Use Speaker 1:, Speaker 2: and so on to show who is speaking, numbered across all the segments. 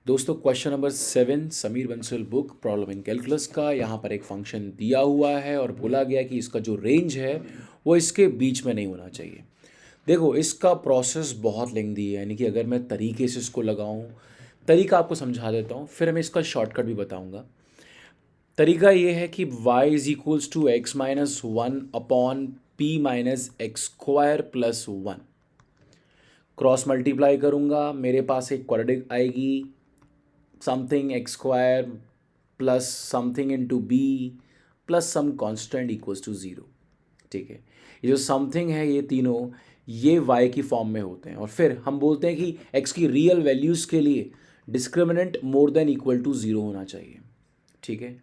Speaker 1: दोस्तों question number 7 Sameer Bansal book problem in calculus का। यहाँ पर एक फंक्शन दिया हुआ है और बोला गया कि इसका जो रेंज है वो इसके बीच में नहीं होना चाहिए। देखो इसका प्रोसेस बहुत लेंदी है, यानी कि अगर मैं तरीके से इसको लगाऊं, तरीका आपको समझा देता हूँ, फिर मैं इसका शॉर्टकट भी बताऊँगा। तरीका ये है कि y is equals to x minus one upon p minus x square plus one. Cross multiply करूँगा, मेरे पास एक क्वाड्रेटिक आएगी, something x square plus something into b plus some constant equals to zero. ठीक है, ये जो समथिंग है ये तीनों ये y की फॉर्म में होते हैं और फिर हम बोलते हैं कि x की रियल वैल्यूज़ के लिए discriminant more than equal to zero होना चाहिए। ठीक है,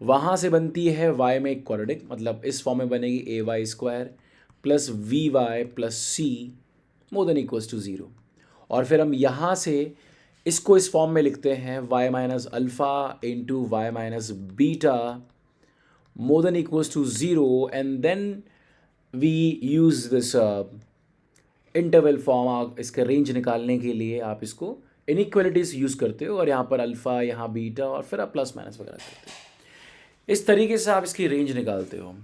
Speaker 1: वहाँ से बनती है y में एक क्वाड्रेटिक, मतलब इस फॉर्म में बनेगी a y square plus b y plus c more then equals to zero. और फिर हम यहाँ से इसको इस फॉर्म में लिखते हैं y minus alpha into y minus beta more then equals to zero, and then we use this interval form. इसका रेंज निकालने के लिए आप इसको इनइक्वालिटीज़ यूज़ करते हो और यहाँ पर अल्फ़ा, यहाँ बीटा और फिर आप प्लस माइनस वगैरह करते हो। इस तरीके से आप इसकी रेंज निकालते हो।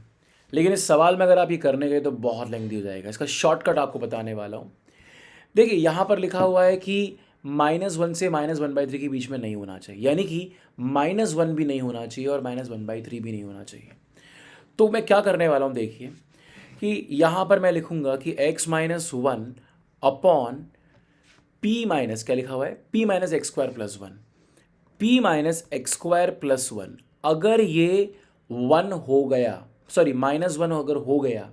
Speaker 1: लेकिन इस सवाल में अगर आप ये करने गए तो बहुत लेंथी हो जाएगा। इसका शॉर्टकट आपको बताने वाला हूँ। देखिए यहाँ पर लिखा हुआ है कि -1 से -1/3 के बीच में नहीं होना चाहिए, यानी कि -1 भी नहीं होना चाहिए और -1/3 भी नहीं होना चाहिए। तो मैं क्या करने वाला हूँ, देखिए कि यहाँ पर मैं लिखूँगा कि x minus one upon p minus क्या लिखा हुआ है, p minus x square plus one, p minus x square plus one. अगर ये वन हो गया, सॉरी -1 अगर हो गया,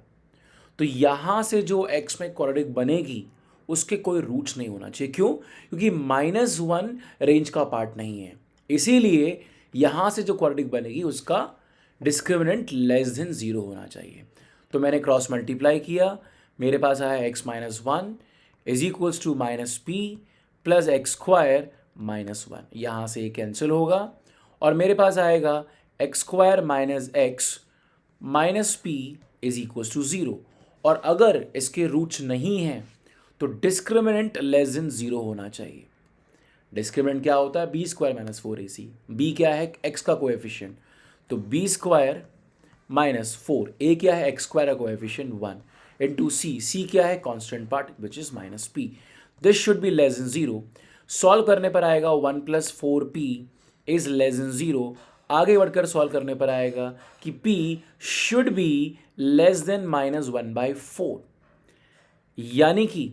Speaker 1: तो यहाँ से जो x में क्वाड्रेटिक बनेगी उसके कोई रूट्स नहीं होना चाहिए। क्यों? क्योंकि -1 रेंज का पार्ट नहीं है, इसीलिए यहाँ से जो क्वाड्रेटिक बनेगी उसका डिस्क्रिमिनेंट लेस देन ज़ीरो होना चाहिए। तो मैंने क्रॉस मल्टीप्लाई किया, मेरे पास आया x minus one is equals to minus p plus x square minus one. यहाँ से ये कैंसिल होगा और मेरे पास आएगा x square minus x minus p is equals to zero. और अगर इसके रूट्स नहीं हैं तो डिस्क्रिमिनेंट लेस देन ज़ीरो होना चाहिए। डिस्क्रिमिनेंट क्या होता है, बी स्क्वायर माइनस फोर ए सी। बी क्या है, एक्स का कोएफिशिएंट, तो बी स्क्वायर माइनस फोर, ए क्या है, एक्स स्क्वायर का कोएफिशिएंट वन, इंटू सी, सी क्या है, constant part which is minus P. This should be less than zero. Solve करने पर आएगा one plus four P is less than zero. आगे बढ़कर सॉल्व करने पर आएगा कि p should be less than -1/4, यानी कि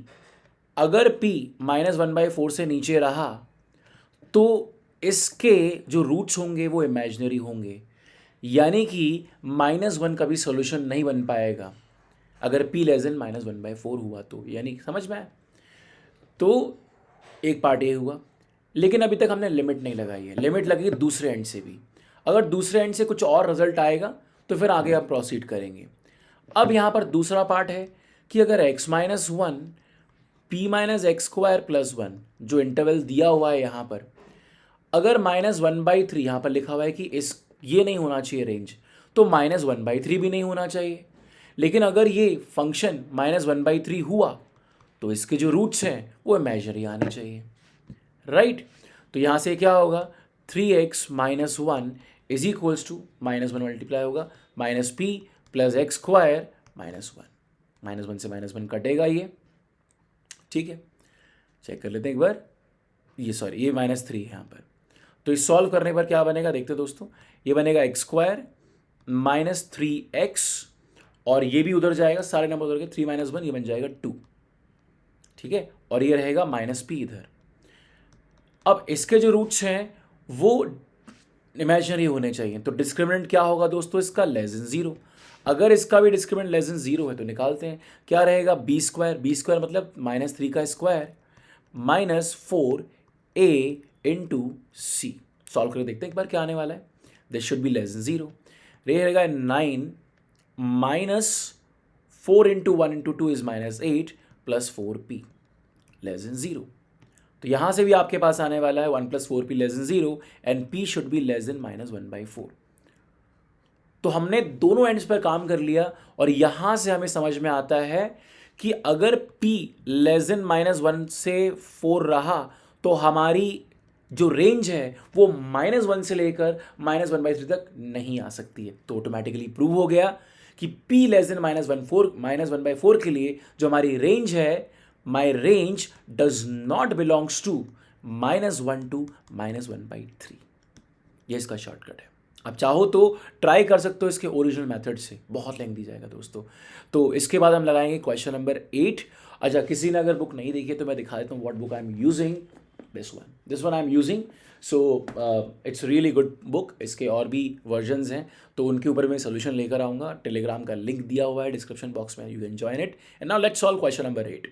Speaker 1: अगर p -1/4 से नीचे रहा तो इसके जो रूट्स होंगे वो इमेजिनरी होंगे, यानी कि -1 का भी सोल्यूशन नहीं बन पाएगा अगर p लेस देन -1/4 हुआ तो। यानी समझ में आया? तो एक पार्ट ये हुआ, लेकिन अभी तक हमने लिमिट नहीं लगाई है। लिमिट लगेगी दूसरे एंड से भी। अगर दूसरे एंड से कुछ और रिजल्ट आएगा तो फिर आगे आप प्रोसीड करेंगे। अब यहाँ पर दूसरा पार्ट है कि अगर x minus one P minus x square plus one, जो इंटरवल दिया हुआ है यहाँ पर, अगर -1/3 यहाँ पर लिखा हुआ है कि इस ये नहीं होना चाहिए रेंज, तो -1/3 भी नहीं होना चाहिए। लेकिन अगर ये फंक्शन -1/3 हुआ तो इसके जो रूट्स हैं वो इमेजिनरी आने चाहिए, राइट? तो यहाँ से क्या होगा, 3x minus one is equals to -1 multiply होगा minus p plus x square minus one. -1 से -1 कटेगा ये, ठीक है। चेक कर लेते हैं एक बार, ये सॉरी ये -3 है यहाँ पर। तो इस सॉल्व करने पर क्या बनेगा, देखते हैं दोस्तों। ये बनेगा एक्स स्क्वायर माइनस 3x और ये भी उधर जाएगा, सारे नंबर उधर के, 3 माइनस वन ये बन जाएगा 2, ठीक है। और ये रहेगा माइनस पी इधर। अब इसके जो रूट्स हैं वो इमेजिनरी होने चाहिए, तो डिस्क्रिमिनेंट क्या होगा दोस्तों इसका, लेस देन ज़ीरो। अगर इसका भी डिस्क्रिमिनेंट लेस देन ज़ीरो है तो निकालते हैं, क्या रहेगा, बी स्क्वायर, बी स्क्वायर मतलब -3 का स्क्वायर माइनस 4a इंटू सी। सॉल्व करके देखते हैं एक बार क्या आने वाला है। This should be less than zero. रहेगा 9 minus 4 into one into two is -8 plus 4p less than zero. तो यहाँ से भी आपके पास आने वाला है 1 plus 4p less than zero and p should be less than -1/4। तो हमने दोनों एंड्स पर काम कर लिया और यहाँ से हमें समझ में आता है कि अगर p लेस देन -1 से 4 रहा तो हमारी जो रेंज है वो -1 से लेकर -1/3 तक नहीं आ सकती है। तो ऑटोमेटिकली प्रूव हो गया कि p लेस देन -1/4 के लिए जो हमारी रेंज है, my range does not belongs to -1 to -1/3। ये इसका शॉर्टकट है। आप चाहो तो ट्राई कर सकते हो इसके ओरिजिनल मेथड से, बहुत लेंथ दी जाएगा दोस्तों। तो इसके बाद हम लगाएंगे क्वेश्चन नंबर 8। अच्छा, किसी ने अगर बुक नहीं देखी है तो मैं दिखा देता हूँ what book I am using. This one I am using. So it's really good book. इसके और भी वर्जन्स हैं, तो उनके ऊपर मैं सोल्यूशन लेकर आऊँगा। टेलीग्राम का लिंक दिया हुआ है डिस्क्रिप्शन बॉक्स में, you can join it. And now let's solve question number 8।